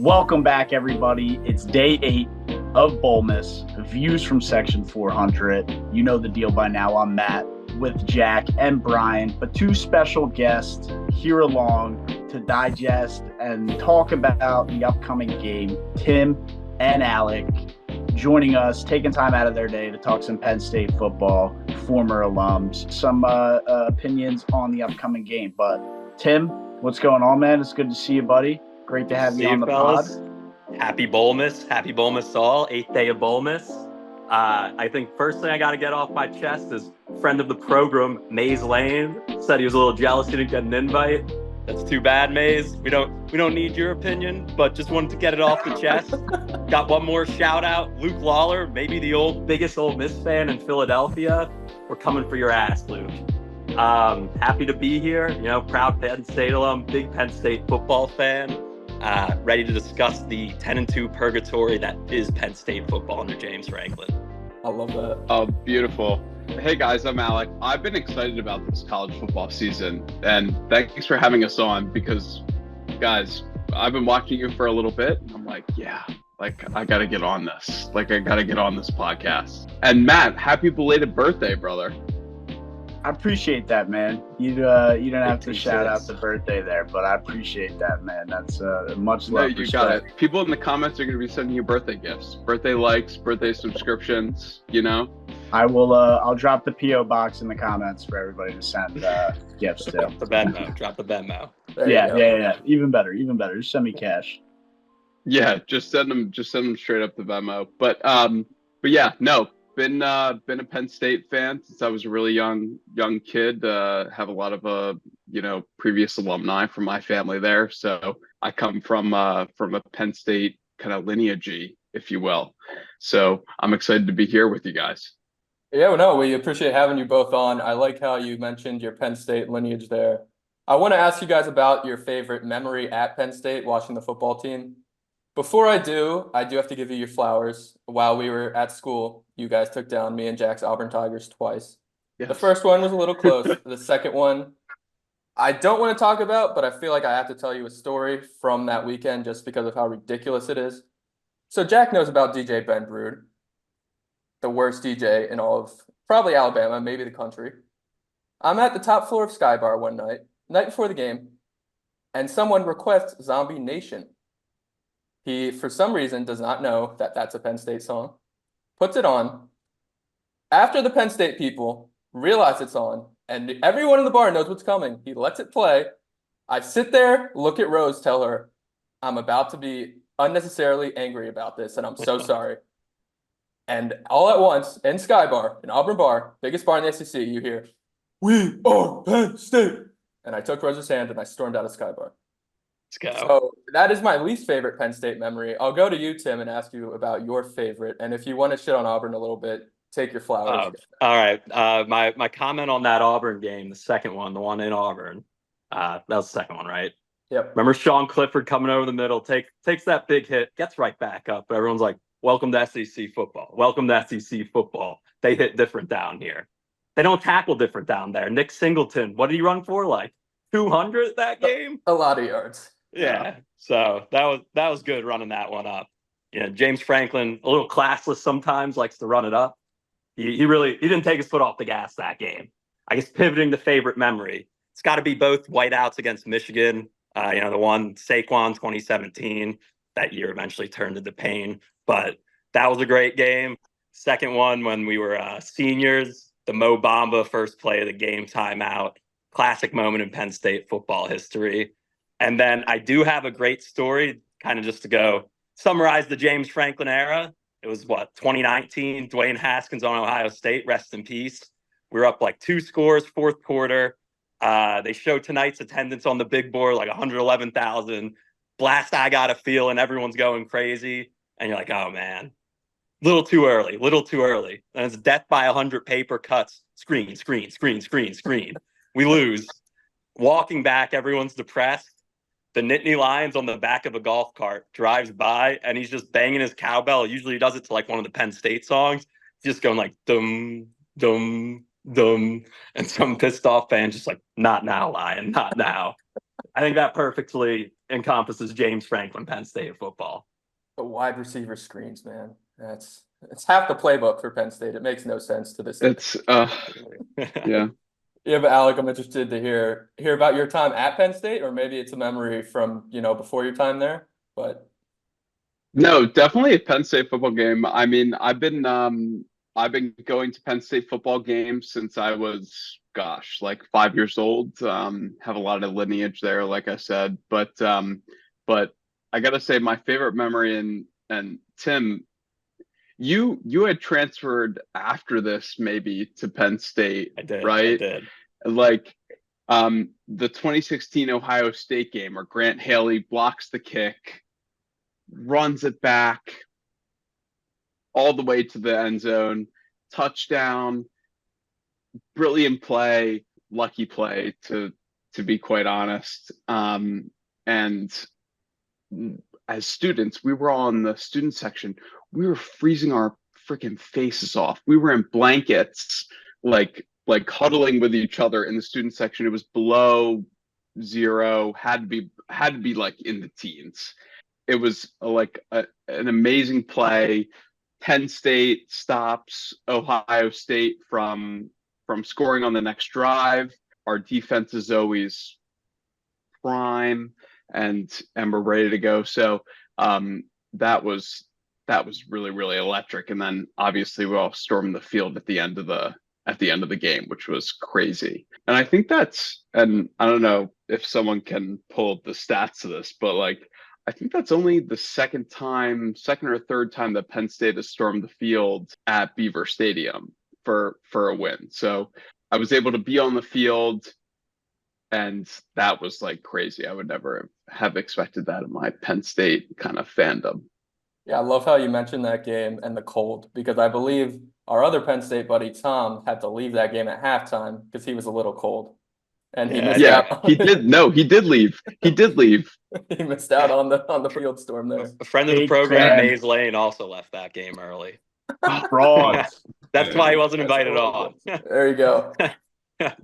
Welcome back, everybody. It's day 8 of Bowlmas, views from section 400. You know the deal by now. I'm Matt with Jack and Brian, but 2 special guests here along to digest and talk about the upcoming game. Tim and Alec joining us, taking time out of their day to talk some Penn State football, former alums, some opinions on the upcoming game. But Tim, what's going on, man? It's good to see you, buddy. Great to have you on the pod. Happy Bowlmas. Happy Bowlmas all. 8th day of Bowlmas. I think first thing I got to get off my chest is friend of the program, Maze Lane, said he was a little jealous he didn't get an invite. That's too bad, Maze. We don't need your opinion, but just wanted to get it off the chest. Got one more shout out. Luke Lawler, maybe the biggest Ole Miss fan in Philadelphia. We're coming for your ass, Luke. Happy to be here. Proud Penn State alum, big Penn State football fan. Ready to discuss the 10-2 purgatory that is Penn State football under James Franklin. I love that. Oh, beautiful. Hey guys, I'm Alec. I've been excited about this college football season, and thanks for having us on because, guys, I've been watching you for a little bit. And I'm like, I got to get on this. I got to get on this podcast. And Matt, happy belated birthday, brother. I appreciate that, man. You don't have to shout out the birthday there, but I appreciate that, man. That's much love. No, you got it. People in the comments are going to be sending you birthday gifts, birthday likes, birthday subscriptions. I will. I'll drop the PO box in the comments for everybody to send gifts to. Drop the Venmo. Yeah. Even better. Just send me cash. Yeah, just send them straight up the Venmo. But yeah, no. Been a Penn State fan since I was a really young kid. Have a lot of previous alumni from my family there, so I come from a Penn State kind of lineage, if you will. So I'm excited to be here with you guys. Yeah, well, no, we appreciate having you both on. I like how you mentioned your Penn State lineage there. I want to ask you guys about your favorite memory at Penn State watching the football team. Before I do have to give you your flowers. While we were at school, you guys took down me and Jack's Auburn Tigers twice. Yes. The first one was a little close. The second one, I don't want to talk about, but I feel like I have to tell you a story from that weekend just because of how ridiculous it is. So Jack knows about DJ Ben Brood, the worst DJ in all of probably Alabama, maybe the country. I'm at the top floor of Sky Bar one night before the game, and someone requests Zombie Nation. He, for some reason, does not know that that's a Penn State song, puts it on. After the Penn State people realize it's on, and everyone in the bar knows what's coming, he lets it play. I sit there, look at Rose, tell her, I'm about to be unnecessarily angry about this, and I'm so sorry. And all at once, in Sky Bar, in Auburn Bar, biggest bar in the SEC, you hear, "We are Penn State." And I took Rose's hand and I stormed out of Sky Bar. Let's go. So that is my least favorite Penn State memory. I'll go to you, Tim, and ask you about your favorite. And if you want to shit on Auburn a little bit, take your flowers. All right. My comment on that Auburn game, the second one, the one in Auburn, that was the second one, right? Yep. Remember Sean Clifford coming over the middle, takes that big hit, gets right back up. But everyone's like, welcome to SEC football. Welcome to SEC football. They hit different down here. They don't tackle different down there. Nick Singleton, what did he run for? Like 200 that game? A lot of yards. Yeah, so that was good running that one up. James Franklin, a little classless sometimes, likes to run it up. He didn't take his foot off the gas that game. I guess pivoting to favorite memory, it's got to be both whiteouts against Michigan. The one Saquon 2017, that year eventually turned into pain, but that was a great game. Second one when we were seniors, the Mo Bamba first play of the game timeout, classic moment in Penn State football history. And then I do have a great story, kind of just to go summarize the James Franklin era. It was 2019, Dwayne Haskins on Ohio State, rest in peace. We were up like 2 scores, fourth quarter. They showed tonight's attendance on the big board, like 111,000. Blast, I got a feeling everyone's going crazy. And you're like, oh man, little too early. And it's death by 100 paper cuts, screen. We lose. Walking back, everyone's depressed. The Nittany Lions on the back of a golf cart drives by, and he's just banging his cowbell. Usually he does it to like one of the Penn State songs. He's just going like, dum, dum, dum. And some pissed off fan just like, not now, Lion, not now. I think that perfectly encompasses James Franklin Penn State football. The wide receiver screens, man. It's half the playbook for Penn State. It makes no sense to this. It's yeah. Yeah, but Alec, I'm interested to hear about your time at Penn State, or maybe it's a memory from, before your time there. But No, definitely a Penn State football game. I mean, I've been going to Penn State football games since I was, gosh, like 5 years old. Have a lot of lineage there, like I said. But I gotta say, my favorite memory, and Tim, you had transferred after this maybe to Penn State, I did, right? I did. Like the 2016 Ohio State game where Grant Haley blocks the kick, runs it back all the way to the end zone, touchdown, brilliant play, lucky play to be quite honest. And as students, we were all in the student section. We were freezing our freaking faces off. We were in blankets, like huddling with each other in the student section. It was below zero, had to be like in the teens. It was an amazing play. Penn State stops Ohio State from scoring on the next drive. Our defense is always prime, and we're ready to go. So that was really, really electric. And then obviously we all stormed the field at the end of the game, which was crazy. And I think and I don't know if someone can pull up the stats of this, but I think that's only the second or third time that Penn State has stormed the field at Beaver Stadium for a win. So I was able to be on the field, and that was crazy. I would never have expected that in my Penn State kind of fandom. yeah, I love how you mentioned that game and the cold, because I believe our other Penn State buddy Tom had to leave that game at halftime because he was a little cold, and he missed out. He did. No, he did leave. He did leave. He missed out on the field storm there. A friend of the program, Maze Lane, also left that game early. Frauds. That's why he wasn't invited on. There you go.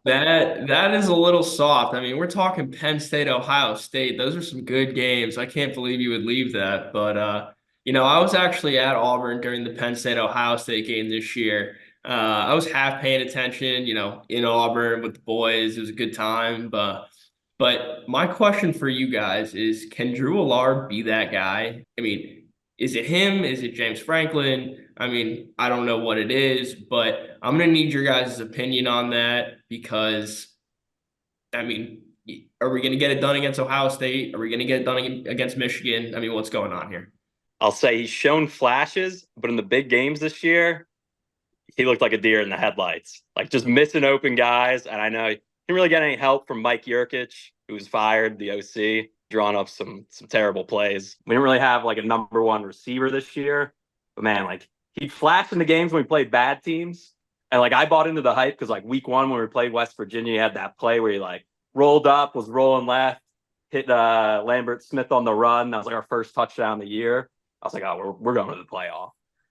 That is a little soft. I mean, we're talking Penn State, Ohio State. Those are some good games. I can't believe you would leave that. But I was actually at Auburn during the Penn State Ohio State game this year. I was half paying attention, in Auburn with the boys. It was a good time. But my question for you guys is, can Drew Allard be that guy? I mean, is it him? Is it James Franklin? I mean, I don't know what it is, but I'm going to need your guys' opinion on that, because, I mean, are we going to get it done against Ohio State? Are we going to get it done against Michigan? I mean, what's going on here? I'll say he's shown flashes, but in the big games this year, he looked like a deer in the headlights, just missing open guys. And I know he didn't really get any help from Mike Yurkich, who was fired, the OC, drawing up some terrible plays. We didn't really have a number one receiver this year, but man, he flashed in the games when we played bad teams. And I bought into the hype because week one when we played West Virginia, he had that play where he rolled up, was rolling left, hit Lambert Smith on the run. That was our first touchdown of the year. I was like, oh, we're going to the playoff.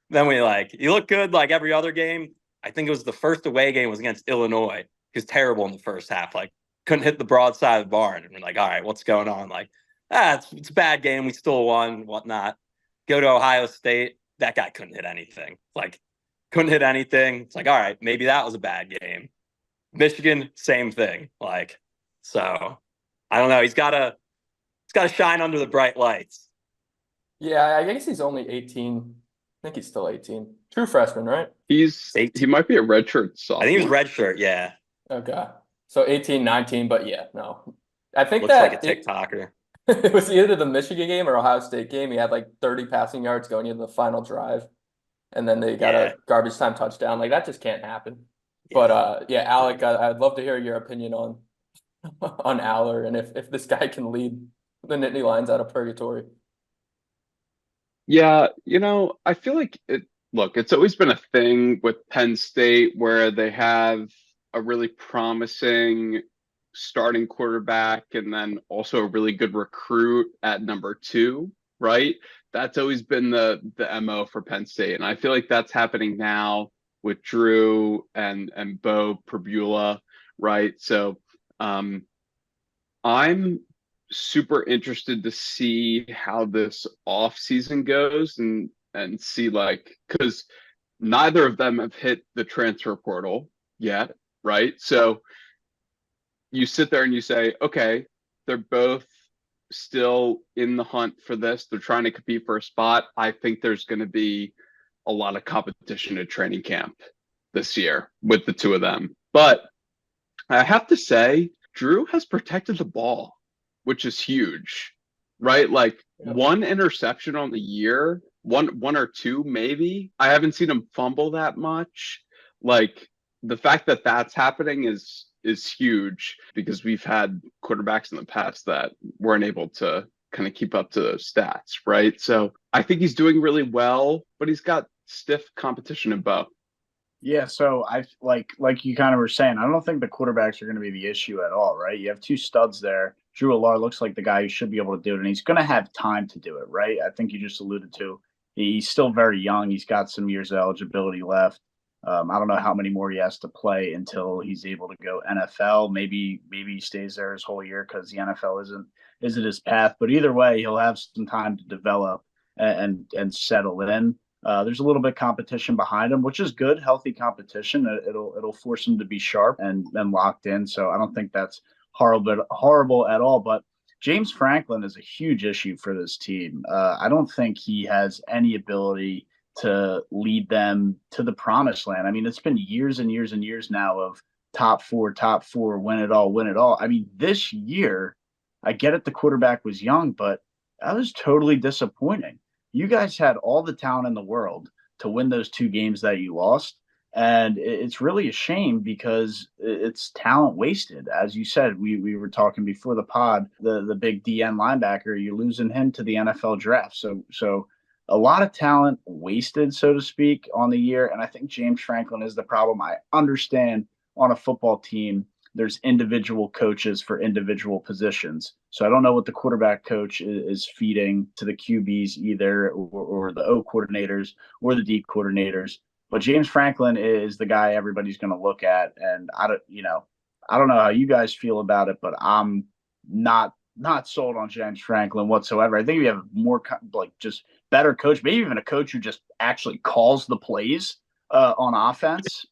Then we he looked good every other game. I think it was the first away game was against Illinois. He was terrible in the first half. Couldn't hit the broadside of the barn. And we're all right, what's going on? It's a bad game. We still won, whatnot. Go to Ohio State. That guy couldn't hit anything. Couldn't hit anything. It's all right, maybe that was a bad game. Michigan, same thing. So I don't know. He's got to shine under the bright lights. Yeah, I guess he's only 18. I think he's still 18. True freshman, right? He might be a redshirt sophomore. I think he was redshirt, yeah. Okay. So 18, 19, but yeah, no. I think Looks that like a TikToker. It was either the Michigan game or Ohio State game. He had 30 passing yards going into the final drive, and then they got a garbage time touchdown. That just can't happen. Yeah. But Alec, I'd love to hear your opinion on Aller, and if this guy can lead the Nittany Lions out of purgatory. Yeah, I feel like it's always been a thing with Penn State where they have a really promising starting quarterback and then also a really good recruit at number 2, right? That's always been the MO for Penn State. And I feel like that's happening now with Drew and Bo Perbula, right? So I'm super interested to see how this off season goes and see, like, because neither of them have hit the transfer portal yet, right? So you sit there and you say, okay, they're both still in the hunt for this. They're trying to compete for a spot. I think there's going to be a lot of competition at training camp this year with the two of them. But I have to say, Drew has protected the ball, which is huge, right? Like one interception on the year, one or two maybe. I haven't seen him fumble that much. Like the fact that that's happening is huge because we've had quarterbacks in the past that weren't able to kind of keep up to those stats, right? So I think he's doing really well, but he's got stiff competition in Bo. Yeah, so I like you kind of were saying, I don't think the quarterbacks are going to be the issue at all, right? You have two studs there. Drew Allar looks like the guy who should be able to do it, and he's going to have time to do it, right? I think you just alluded to he's still very young. He's got some years of eligibility left. I don't know how many more he has to play until he's able to go NFL. Maybe he stays there his whole year because the NFL isn't his path. But either way, he'll have some time to develop and settle in. There's a little bit of competition behind him, which is good, healthy competition. It'll force him to be sharp and locked in. So I don't think that's horrible at all. But James Franklin is a huge issue for this team. I don't think he has any ability to lead them to the promised land. I mean, it's been years and years and years now of top four, win it all, win it all. I mean, this year, I get it, the quarterback was young, but that was totally disappointing. You guys had all the talent in the world to win those two games that you lost. And it's really a shame because it's talent wasted. As you said, we were talking before the pod, the big DN linebacker, you're losing him to the NFL draft. So a lot of talent wasted, so to speak, on the year. And I think James Franklin is the problem. I understand on a football team, there's individual coaches for individual positions. So I don't know what the quarterback coach is feeding to the QBs either, or the O coordinators or the D coordinators. But James Franklin is the guy everybody's going to look at. And I don't know how you guys feel about it, but I'm not sold on James Franklin whatsoever. I think we have more just better coach, maybe even a coach who just actually calls the plays on offense.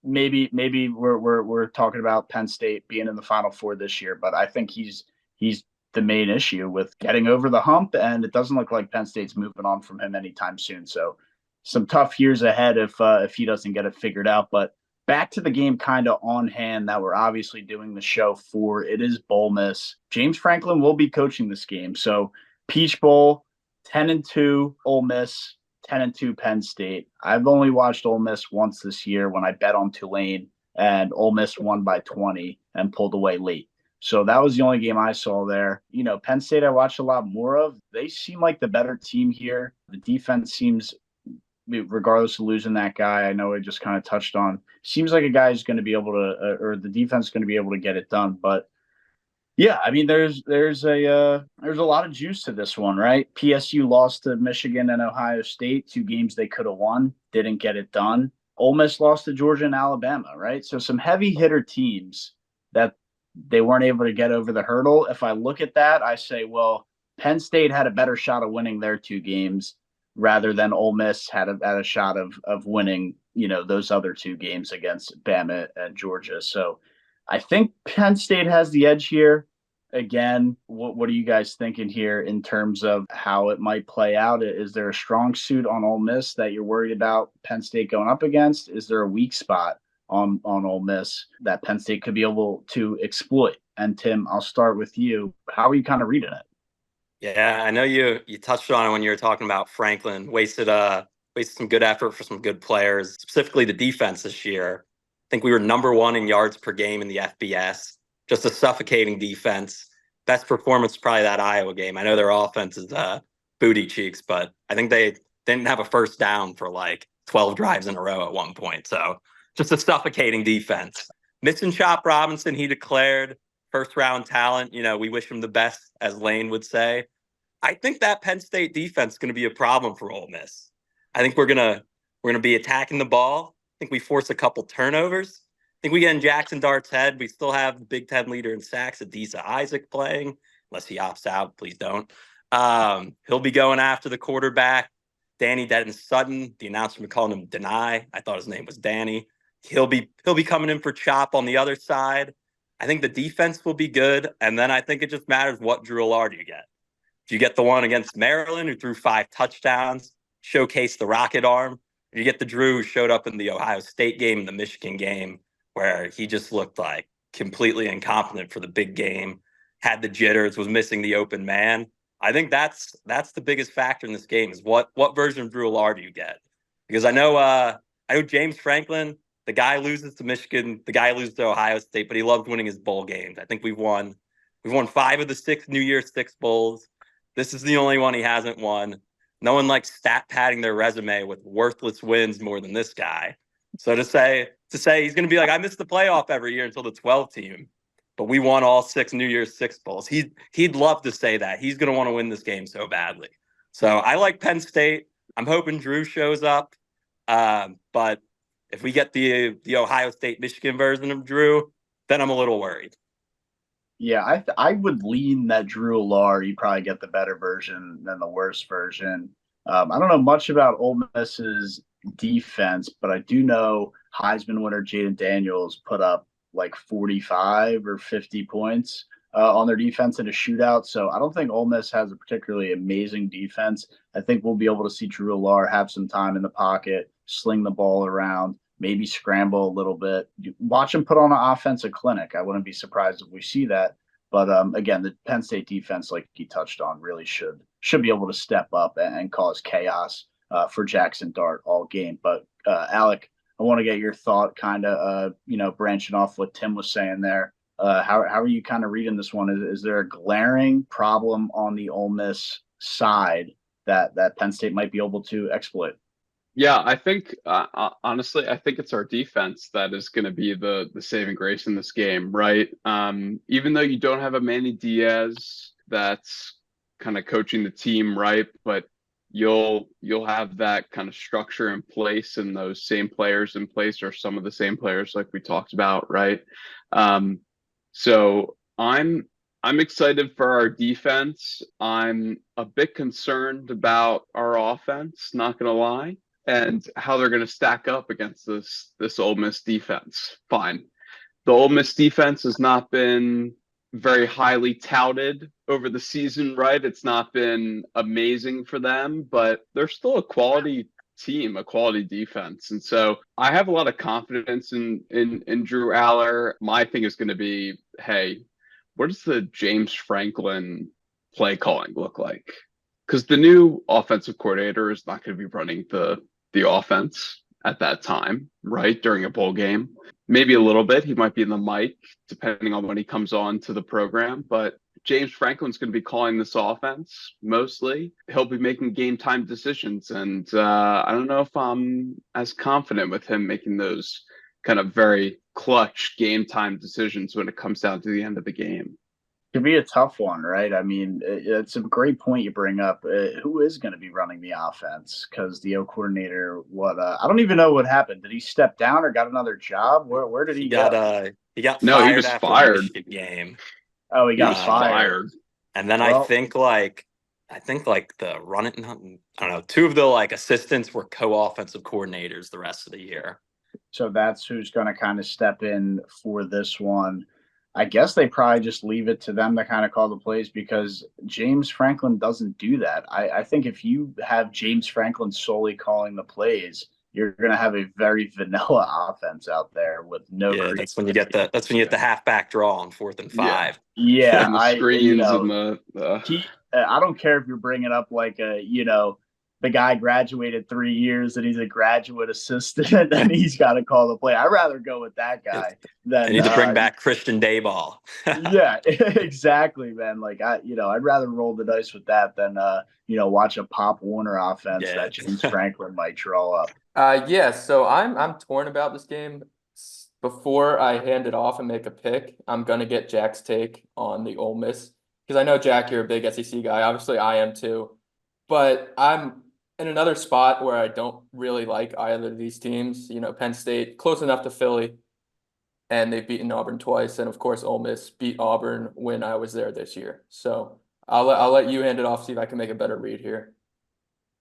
Maybe we're talking about Penn State being in the Final Four this year, but I think he's the main issue with getting over the hump, and it doesn't look like Penn State's moving on from him anytime soon. So some tough years ahead if he doesn't get it figured out. But back to the game kind of on hand that we're obviously doing the show for. It is Bowlmas. James Franklin will be coaching this game. So Peach Bowl, 10-2 Ole Miss, 10-2 Penn State. I've only watched Ole Miss once this year when I bet on Tulane, and Ole Miss won by 20 and pulled away late. So that was the only game I saw there. You know, Penn State I watched a lot more of. They seem like the better team here. The defense seems, regardless of losing that guy, I know I just kind of touched on, seems like a guy who's going to be able to, or the defense is going to be able to get it done. But yeah, I mean, there's a lot of juice to this one, right? PSU lost to Michigan and Ohio State, two games they could have won, didn't get it done. Ole Miss lost to Georgia and Alabama, right? So some heavy hitter teams that they weren't able to get over the hurdle. If I look at that, I say, well, Penn State had a better shot of winning their two games rather than Ole Miss had a shot of winning, those other two games against Bama and Georgia. So I think Penn State has the edge here. Again, what are you guys thinking here in terms of how it might play out? Is there a strong suit on Ole Miss that you're worried about Penn State going up against? Is there a weak spot on Ole Miss that Penn State could be able to exploit? And Tim, I'll start with you. How are you kind of reading it? Yeah, I know you touched on it when you were talking about Franklin. Wasted some good effort for some good players, specifically the defense this year. I think we were number 1 in yards per game in the FBS. Just a suffocating defense. Best performance probably that Iowa game. I know their offense is booty cheeks, but I think they didn't have a first down for like 12 drives in a row at one point. So just a suffocating defense. Missing Chop Robinson, he declared first round talent. We wish him the best, as Lane would say. I think that Penn State defense is going to be a problem for Ole Miss. I think we're gonna be attacking the ball. I think we force a couple turnovers. think we get in Jackson Dart's head. We still have the Big Ten leader in sacks, Adisa Isaac, playing, unless he opts out. Please don't. He'll be going after the quarterback, Danny Denton Sutton. The announcer been calling him Deny. I thought his name was Danny. He'll be coming in for Chop on the other side. I think the defense will be good, and then I think it just matters what Drew Allard you get. If you get the one against Maryland who threw 5 touchdowns, showcased the rocket arm, or you get the Drew who showed up in the Ohio State game and the Michigan game where he just looked like completely incompetent for the big game, had the jitters, was missing the open man. I think that's the biggest factor in this game is what version of Drew Allard do you get? Because I know James Franklin, the guy loses to Michigan, the guy loses to Ohio State, but he loved winning his bowl games. I think we've won 5 of the 6 New Year's 6 bowls. This is the only one he hasn't won. No one likes stat padding their resume with worthless wins more than this guy. So to say he's going to be like, I missed the playoff every year until the 12 team, but we won all 6 New Year's 6 bowls. He'd love to say that. He's going to want to win this game so badly. So I like Penn State. I'm hoping Drew shows up. But if we get the Ohio State Michigan version of Drew, then I'm a little worried. Yeah, I would lean that Drew Allard, you probably get the better version than the worse version. I don't know much about Ole Miss's defense, but I do know Heisman winner Jaden Daniels put up like 45 or 50 points on their defense in a shootout. So I don't think Ole Miss has a particularly amazing defense. I think we'll be able to see Drew Allard have some time in the pocket, sling the ball around, maybe scramble a little bit. Watch him put on an offensive clinic. I wouldn't be surprised if we see that. But again, the Penn State defense, like he touched on, really should be able to step up and cause chaos for Jackson Dart all game. But Alec, I want to get your thought, kind of, branching off what Tim was saying there. How are you kind of reading this one? Is there a glaring problem on the Ole Miss side that Penn State might be able to exploit? Yeah, I think honestly, I think it's our defense that is going to be the saving grace in this game, right? Even though you don't have a Manny Diaz that's kind of coaching the team, right? But you'll have that kind of structure in place and those same players in place, or some of the same players like we talked about, right? So I'm excited for our defense. I'm a bit concerned about our offense, not gonna lie, and how they're gonna stack up against this Ole Miss defense. Fine. The Ole Miss defense has not been very highly touted over the season, right? It's not been amazing for them, but they're still a quality team, a quality defense. And so I have a lot of confidence in Drew Aller. My thing is going to be, hey, what does the James Franklin play calling look like? Because the new offensive coordinator is not going to be running the offense at that time, right? During a bowl game. Maybe a little bit. He might be in the mic, depending on when he comes on to the program. But James Franklin's going to be calling this offense mostly. He'll be making game time decisions. And I don't know if I'm as confident with him making those kind of very clutch game time decisions when it comes down to the end of the game. Could be a tough one, right? I mean, it's a great point you bring up. Who is going to be running the offense? Because the O coordinator, I don't even know what happened. Did he step down or got another job? Where did he go? He got No, fired he was after fired. the Michigan game. Oh, he got was fired. And then Well, I think the running, I don't know, 2 of the assistants were co-offensive coordinators the rest of the year. So that's who's going to kind of step in for this one. I guess they probably just leave it to them to kind of call the plays, because James Franklin doesn't do that. I think if you have James Franklin solely calling the plays, you're going to have a very vanilla offense out there with no. Yeah, that's when you get the halfback draw on 4th and 5. Yeah, and the screens and the. I don't care if you're bringing up the guy graduated 3 years and he's a graduate assistant and he's got to call the play. I'd rather go with that guy than. I need to bring back Christian Dayball. Yeah, exactly, man. I'd rather roll the dice with that than watch a Pop Warner offense that James Franklin might draw up. So I'm torn about this game. Before I hand it off and make a pick, I'm gonna get Jack's take on the Ole Miss, because I know, Jack, you're a big SEC guy. Obviously, I am too. But I'm in another spot where I don't really like either of these teams. Penn State, close enough to Philly. and they've beaten Auburn twice. And of course, Ole Miss beat Auburn when I was there this year. So I'll let you hand it off, see if I can make a better read here.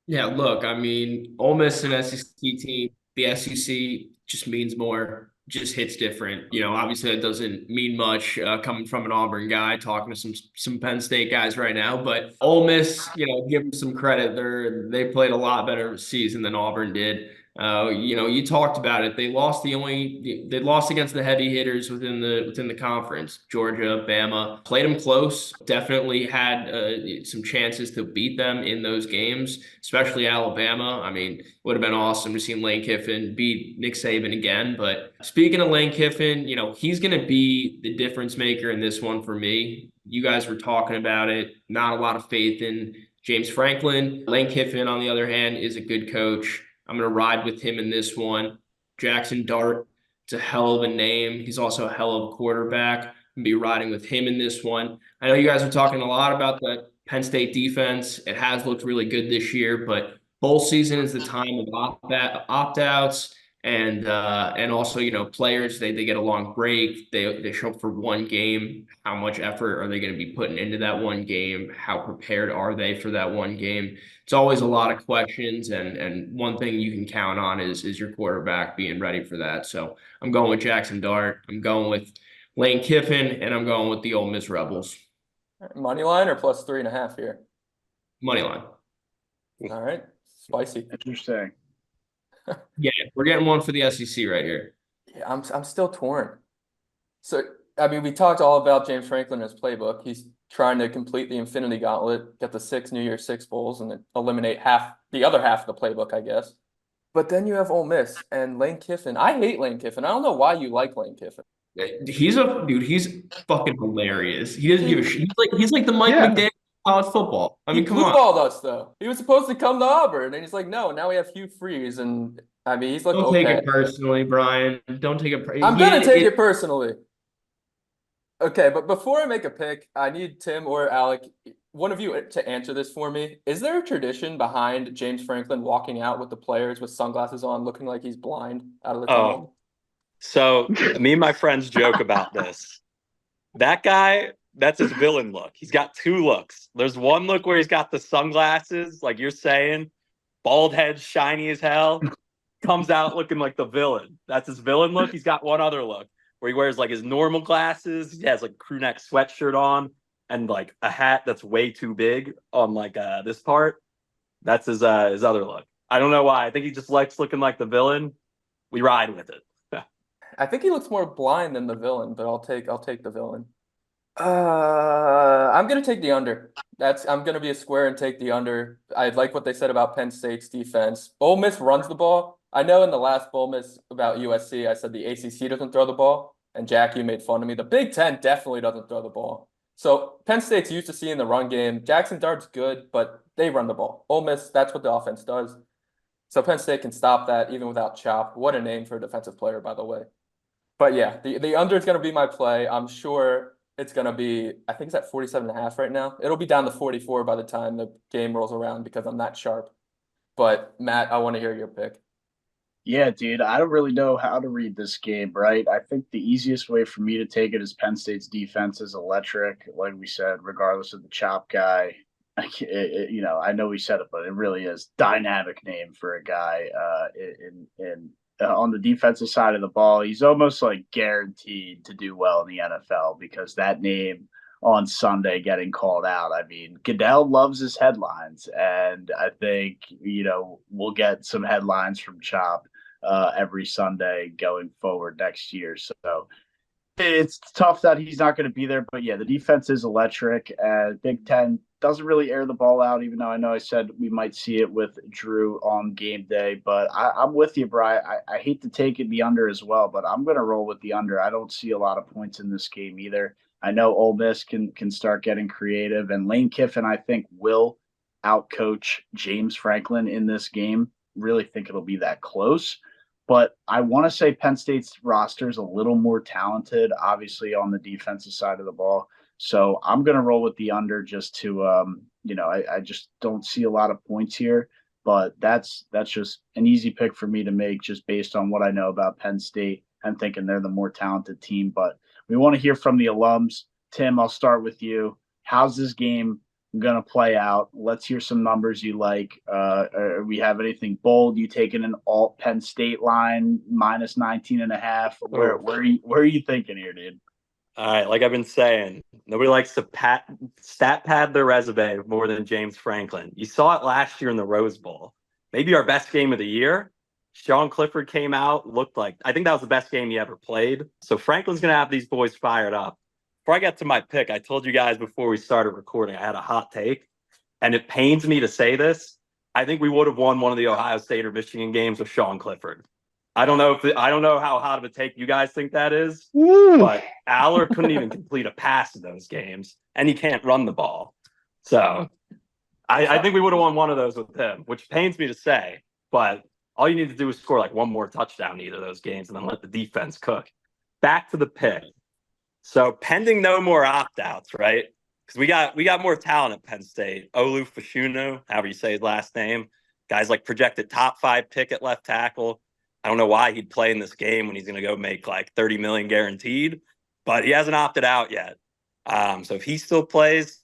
Yeah, look, I mean, Ole Miss and SEC team, the SEC just means more, just hits different. You know, obviously that doesn't mean much coming from an Auburn guy talking to some Penn State guys right now, but Ole Miss, you know, give them some credit. They played a lot better season than Auburn did. You know, you talked about it. They lost against the heavy hitters within the conference. Georgia, Bama played them close. Definitely had some chances to beat them in those games, especially Alabama. I mean, would have been awesome to see Lane Kiffin beat Nick Saban again. But speaking of Lane Kiffin, you know, he's going to be the difference maker in this one for me. You guys were talking about it. Not a lot of faith in James Franklin. Lane Kiffin, on the other hand, is a good coach. I'm going to ride with him in this one. Jackson Dart, it's a hell of a name. He's also a hell of a quarterback. I'm going to be riding with him in this one. I know you guys are talking a lot about the Penn State defense. It has looked really good this year, but bowl season is the time of opt-outs and also, you know, players, they get a long break. They show up for one game. How much effort are they going to be putting into that one game? How prepared are they for that one game? It's always a lot of questions, and one thing you can count on is your quarterback being ready for that. So I'm going with Jackson Dart. I'm going with Lane Kiffin, and I'm going with the Ole Miss Rebels. Money line or plus 3.5 here? Money line. All right. Spicy. Interesting. Yeah, we're getting one for the SEC right here. Yeah, I'm still torn. So, I mean, we talked all about James Franklin and his playbook. He's trying to complete the Infinity Gauntlet, get the 6 New Year's Six bowls, and then eliminate the other half of the playbook, I guess. But then you have Ole Miss and Lane Kiffin. I hate Lane Kiffin. I don't know why you like Lane Kiffin. He's fucking hilarious. He doesn't give a shit. He's like the Mike Yeah. McDaniel of college football. I mean, He come on. blue-balled us, though. He was supposed to come to Auburn, and he's like, no, now we have Hugh Freeze, and I mean, he's looked Don't okay. take it personally, Brian. Don't take it. I'm gonna take it personally. Okay, but before I make a pick, I need Tim or Alec, one of you, to answer this for me. Is there a tradition behind James Franklin walking out with the players with sunglasses on, looking like he's blind out of the tunnel? So me and my friends joke about this. That guy, that's his villain look. He's got 2 looks. There's one look where he's got the sunglasses, like you're saying, bald head, shiny as hell, comes out looking like the villain. That's his villain look. He's got one other look where he wears like his normal glasses. He has like crew neck sweatshirt on and like a hat that's way too big on like this part. That's his other look. I don't know why. I think he just likes looking like the villain. We ride with it. I think he looks more blind than the villain, but I'll take the villain. I'm gonna take the under. I'm gonna be a square and take the under. I like what they said about Penn State's defense. Ole Miss runs the ball. I know in the last Bowlmas about USC, I said the ACC doesn't throw the ball, and Jack, you made fun of me. The Big Ten definitely doesn't throw the ball. So Penn State's used to seeing the run game. Jackson Dart's good, but they run the ball. Ole Miss, that's what the offense does. So Penn State can stop that even without Chop. What a name for a defensive player, by the way. But yeah, the under is going to be my play. I'm sure it's going to be, I think it's at 47.5 right now. It'll be down to 44 by the time the game rolls around because I'm that sharp. But Matt, I want to hear your pick. Yeah, dude, I don't really know how to read this game, right? I think the easiest way for me to take it is Penn State's defense is electric, like we said, regardless of the chop guy. You know, I know we said it, but it really is dynamic name for a guy on the defensive side of the ball. He's almost like guaranteed to do well in the NFL because that name on Sunday getting called out. I mean, Goodell loves his headlines, and I think, you know, we'll get some headlines from Chop every Sunday going forward next year. So it's tough that he's not going to be there, but yeah, the defense is electric. Big Ten doesn't really air the ball out, even though I know I said we might see it with Drew on game day. But I'm with you, Brian. I hate to take it the under as well, but I'm going to roll with the under. I don't see a lot of points in this game either. I know Ole Miss can start getting creative, and Lane Kiffin, I think, will outcoach James Franklin in this game. Really think it'll be that close. But I want to say Penn State's roster is a little more talented, obviously, on the defensive side of the ball. So I'm going to roll with the under just to, you know, I just don't see a lot of points here. But that's just an easy pick for me to make just based on what I know about Penn State and thinking they're the more talented team. But we want to hear from the alums. Tim, I'll start with you. How's this game going to play out? Let's hear some numbers you like. We have anything bold? You taking an alt Penn State line minus 19.5? Where are you thinking here, dude? All right, like I've been saying, nobody likes to stat pad their resume more than James Franklin. You saw it last year in the Rose Bowl. Maybe our best game of the year. Sean Clifford came out, looked like, I think that was the best game he ever played. So Franklin's going to have these boys fired up. Before I get to my pick, I told you guys before we started recording, I had a hot take, and it pains me to say this. I think we would have won one of the Ohio State or Michigan games with Sean Clifford. I don't know how hot of a take you guys think that is, but Aller couldn't even complete a pass in those games, and he can't run the ball. So I think we would have won one of those with him, which pains me to say, but all you need to do is score like one more touchdown in either of those games and then let the defense cook. Back to the pick. So pending no more opt-outs, right? Because we got more talent at Penn State. Olu Fashanu, however you say his last name. Guy's like projected top 5 pick at left tackle. I don't know why he'd play in this game when he's going to go make like $30 million guaranteed, but he hasn't opted out yet. So if he still plays,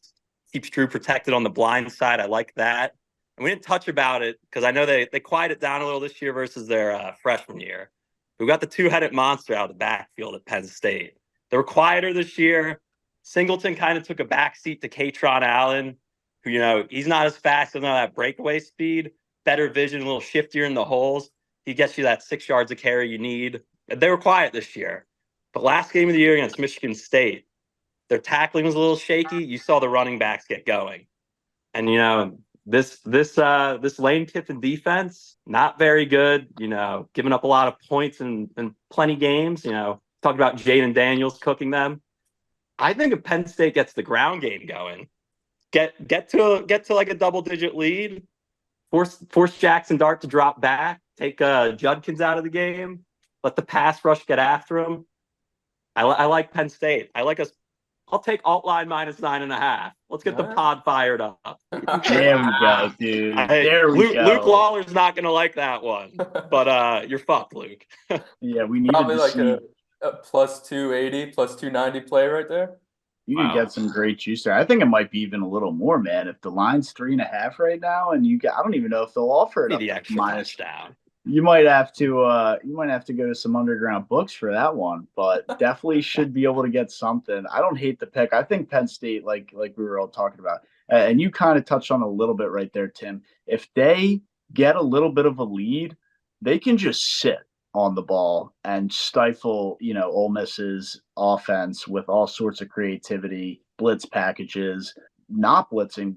keeps Drew protected on the blind side. I like that. And we didn't touch about it because I know they quieted down a little this year versus their freshman year. We got the two-headed monster out of the backfield at Penn State. They were quieter this year. Singleton kind of took a backseat to Katron Allen, who, he's not as fast, doesn't have that breakaway speed, better vision, a little shiftier in the holes. He gets you that 6 yards of carry you need. They were quiet this year. But last game of the year against Michigan State, their tackling was a little shaky. You saw the running backs get going. And, this Lane Kiffin defense, not very good, giving up a lot of points in plenty games. Talk about Jaden Daniels cooking them. I think if Penn State gets the ground game going, get to like a double-digit lead, force Jackson Dart to drop back, take Judkins out of the game, let the pass rush get after him. I like Penn State. I'll take alt line minus 9.5. Let's get the pod fired up. There we go, dude. There we go. Luke Lawler's not going to like that one, but you're fucked, Luke. Yeah, we need probably to like see. A plus 280, plus 290 play right there. You can get some great juice there. I think it might be even a little more, man. If the line's 3.5 right now, and I don't even know if they'll offer it up the extra minus touchdown. You might have to go to some underground books for that one, but definitely should be able to get something. I don't hate the pick. I think Penn State, like we were all talking about, and you kind of touched on a little bit right there, Tim. If they get a little bit of a lead, they can just sit on the ball and stifle, Ole Miss's offense with all sorts of creativity, blitz packages, not blitzing,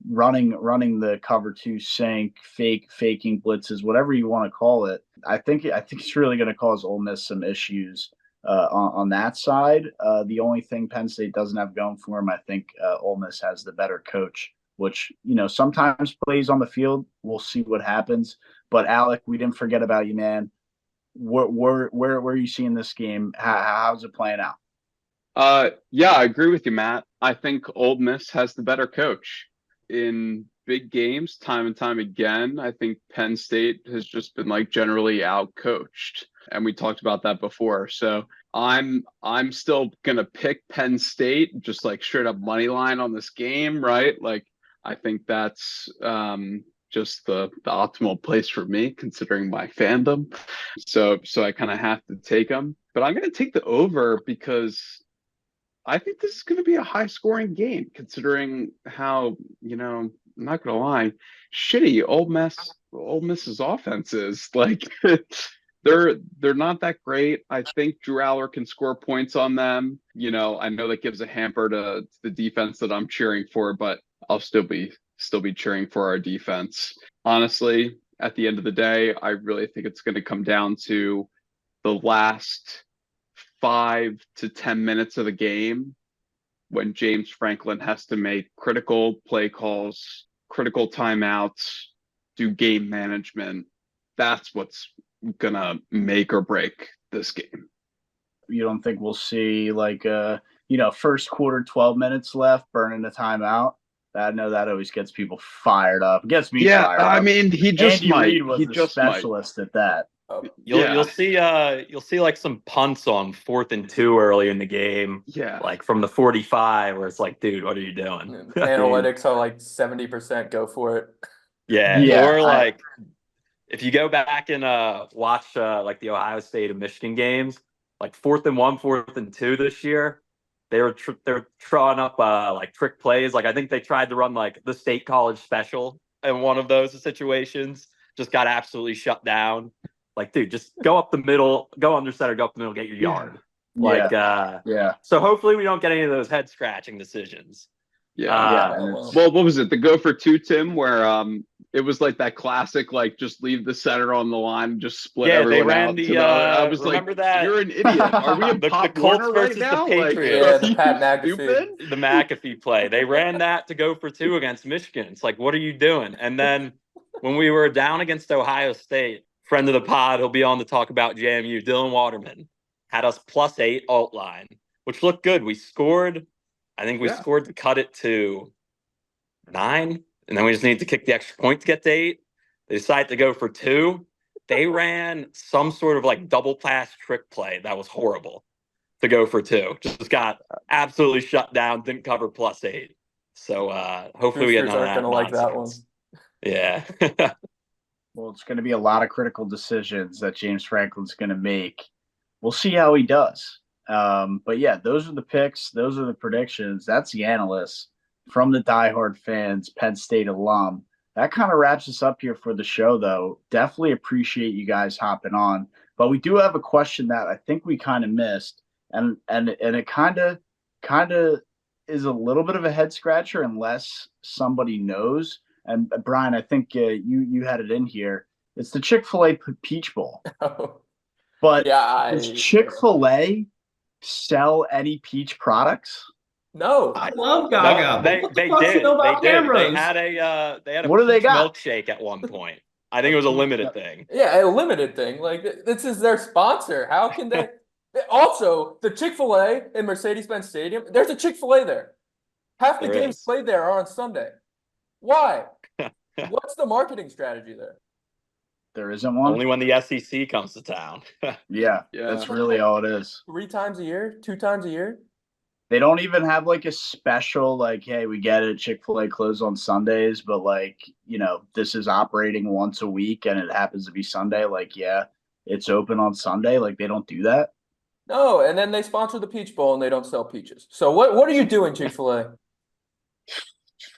running the cover 2 sink, faking blitzes, whatever you want to call it. I think it's really going to cause Ole Miss some issues on that side. The only thing Penn State doesn't have going for them, I think Ole Miss has the better coach, which, sometimes plays on the field. We'll see what happens. But Alec, we didn't forget about you, man. Where are you seeing this game? How's it playing out? Yeah, I agree with you, Matt. I think Ole Miss has the better coach. In big games, time and time again, I think Penn State has just been like generally out-coached. And we talked about that before. So I'm still gonna pick Penn State, just like straight up money line on this game, right? Like I think that's just the optimal place for me considering my fandom. So I kind of have to take them. But I'm gonna take the over because I think this is going to be a high scoring game considering how, I'm not going to lie, shitty Ole Miss's offense is. Like they're not that great. I think Drew Aller can score points on them. I know that gives a hamper to the defense that I'm cheering for, but I'll still be cheering for our defense. Honestly, at the end of the day, I really think it's going to come down to the last 5 to 10 minutes of the game when James Franklin has to make critical play calls, critical timeouts, do game management. That's what's gonna make or break this game. You don't think we'll see first quarter, 12 minutes left, burning the timeout? I know that always gets people fired up. It gets me fired up. I mean, he just Andy might. Reid was the specialist at that. You'll see like some punts on 4th and 2 early in the game. Yeah. Like from the 45, where it's like, dude, what are you doing? Analytics are like 70% go for it. Yeah. Or like if you go back and watch like the Ohio State and Michigan games, like 4th and 1, 4th and 2 this year, they're throwing up like trick plays. Like I think they tried to run like the State College special in one of those situations, just got absolutely shut down. Like, dude, just go up the middle, go under center, go up the middle, get your yard. Like, So hopefully we don't get any of those head scratching decisions. Well, what was it? The go for 2, Tim, where it was like that classic, like just leave the center on the line, just split everyone they ran out. The, I was remember like, that? you're an idiot. Are we in the Pop Colts Warner versus right now? the Patriots? The Pat McAfee. The McAfee play. They ran that to go for 2 against Michigan. It's like, what are you doing? And then when we were down against Ohio State, friend of the pod, he'll be on to talk about JMU, Dylan Waterman, had us +8 alt line, which looked good. We scored, I think we scored to cut it to 9, and then we just needed to kick the extra point to get to 8. They decided to go for 2. They ran some sort of like double pass trick play that was horrible to go for 2. Just got absolutely shut down, didn't cover +8. So hopefully we get none of that. Like that one. Yeah. Well, it's going to be a lot of critical decisions that James Franklin's going to make. We'll see how he does. But yeah, those are the picks. Those are the predictions. That's the analysts from the diehard fans, Penn State alum. That kind of wraps us up here for the show, though. Definitely appreciate you guys hopping on. But we do have a question that I think we kind of missed, and it kind of is a little bit of a head scratcher unless somebody knows. And Brian, I think you had it in here. It's the Chick-fil-A Peach Bowl. But does Chick-fil-A sell any peach products? No. I love Gaga. They did. They had a what do they got? Milkshake at one point. I think it was a limited thing. Yeah, a limited thing. Like this is their sponsor. How can they? Also, the Chick-fil-A in Mercedes-Benz Stadium. There's a Chick-fil-A there. Half the games played there are on Sunday. Why? What's the marketing strategy there? There isn't one. Only when the SEC comes to town. Yeah, that's really all it is. 3 times a year? 2 times a year? They don't even have like a special, like, hey, we get it, Chick-fil-A closed on Sundays, but like, this is operating once a week and it happens to be Sunday. Like, yeah, it's open on Sunday. Like, they don't do that. No, and then they sponsor the Peach Bowl and they don't sell peaches. So what are you doing, Chick-fil-A?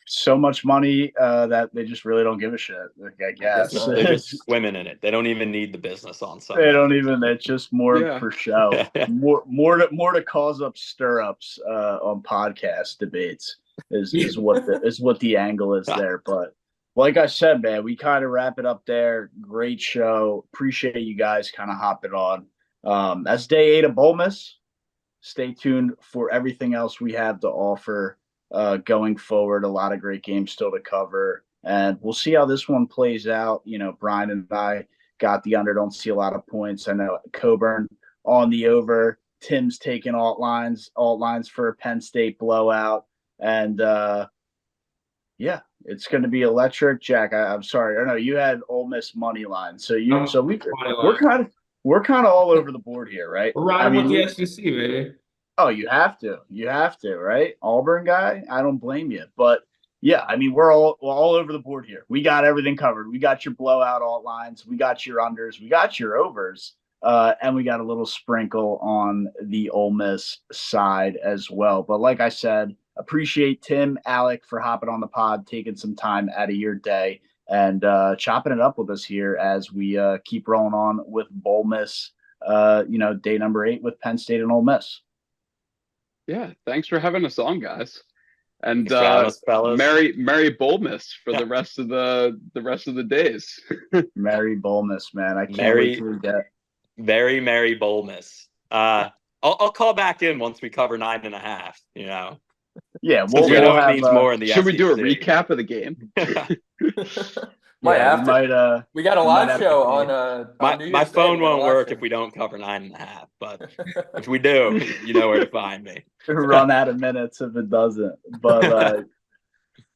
So much money that they just really don't give a shit. Like, I guess they're just swimming in it. They don't even need the business on Sunday. They don't even. It's just more for show. more to cause up stir-ups on podcast debates is what the angle is there. But like I said, man, we kind of wrap it up there. Great show. Appreciate you guys kind of hopping on. That's day 8 of Bowlmas. Stay tuned for everything else we have to offer. Going forward, a lot of great games still to cover, and we'll see how this one plays out. Brian and I got the under, don't see a lot of points. I know Coburn on the over. Tim's taking alt lines for a Penn State blowout, and it's going to be electric. Jack, I'm sorry, I know you had Ole Miss money line, so we're kind of all over the board here, right? We're riding with the SEC, baby. Oh, you have to, right? Auburn guy, I don't blame you. But yeah, I mean, we're all over the board here. We got everything covered. We got your blowout alt lines, we got your unders, we got your overs, and we got a little sprinkle on the Ole Miss side as well. But like I said, appreciate Tim, Alec for hopping on the pod, taking some time out of your day and chopping it up with us here as we keep rolling on with Bowlmas, day number 8 with Penn State and Ole Miss. Yeah, thanks for having us on, guys. And Merry Bowlmas for the rest of the days. Merry Bowlmas, man. I can't wait to forget. Very Merry Bowlmas. I'll call back in once we cover 9.5. Yeah, we'll have more in the should SEC. We do a recap of the game? We got a live show on my phone won't work if we don't cover 9.5, but if we do, you know where to find me. Run out of minutes if it doesn't. But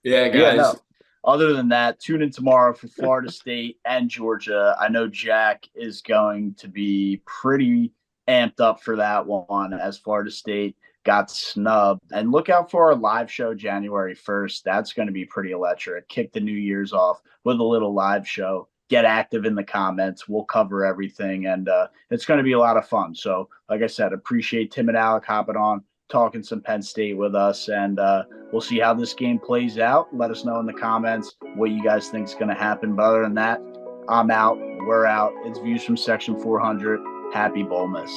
yeah, guys. Other than that, tune in tomorrow for Florida State and Georgia. I know Jack is going to be pretty amped up for that one as Florida State got snubbed. And look out for our live show January 1st. That's going to be pretty electric. Kick the New Year's off with a little live show. Get active in the comments. We'll cover everything, and it's going to be a lot of fun. So, like I said, appreciate Tim and Alec hopping on, talking some Penn State with us, and we'll see how this game plays out. Let us know in the comments what you guys think is going to happen. But other than that, I'm out. We're out. It's Views from Section 400. Happy Bowlmas.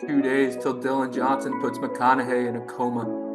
2 days till Dylan Johnson puts McConaughey in a coma.